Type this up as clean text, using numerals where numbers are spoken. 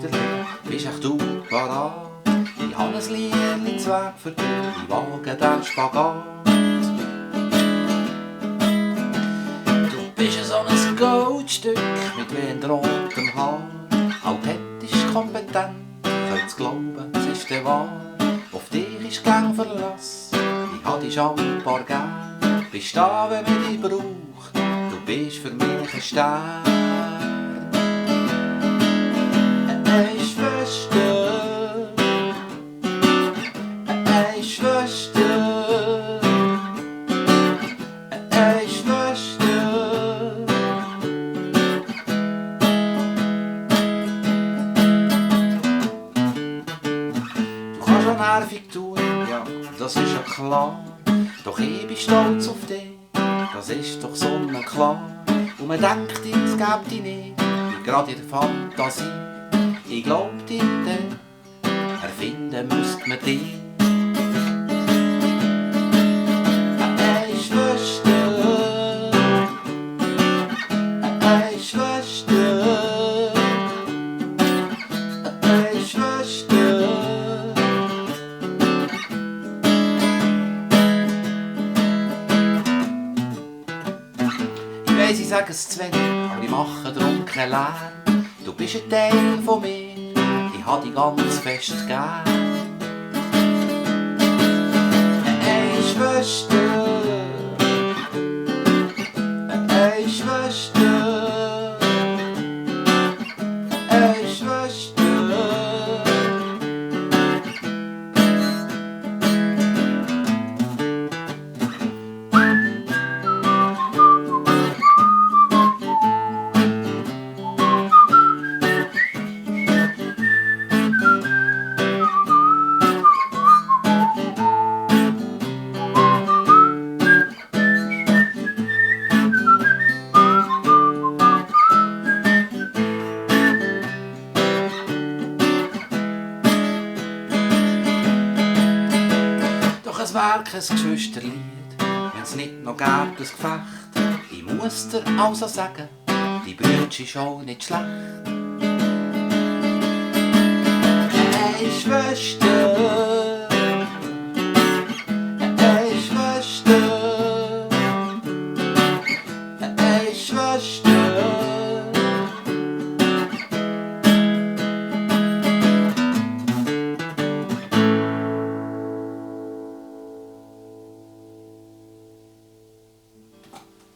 Schwesterli, bist auch du parat? Ich habe ein Liedli Zweig für dich, ich wage den Spagat. Du bist so ein Goldstück mit wehend rotem Haar, authentisch kompetent, könnt's glauben, es ist der wahr. Auf dich ist gang Verlass, ich hab dich schambar gern. Bist da, wenn man dich braucht, du bist für mich ein Stern. Hey Schwester, hey Schwester, hey Schwester. Du kannst schon nervig tun, ja, das ist ja klar. Doch ich bin stolz auf dich, das ist doch sonnenklar. Und man denkt, es gäbe dich nicht, gerade in der Fantasie. Ich glaub dir, erfinden müsst man dich. Hey Schwester, hey Schwester, hey Schwester. Ich weiss, ich sage es zu wenig, aber ich mache darum keinen Lärm. Du bist ein Teil von mir, ich hab dich ganz fest gern. Hey Schwester, hey Schwester, hey Schwester. Es wär kein Geschwisterlied, wenn's nicht noch gäbe, das Gefecht. Ich muss dir also sagen, die Brütsch ist auch nicht schlecht. Hey Schwester,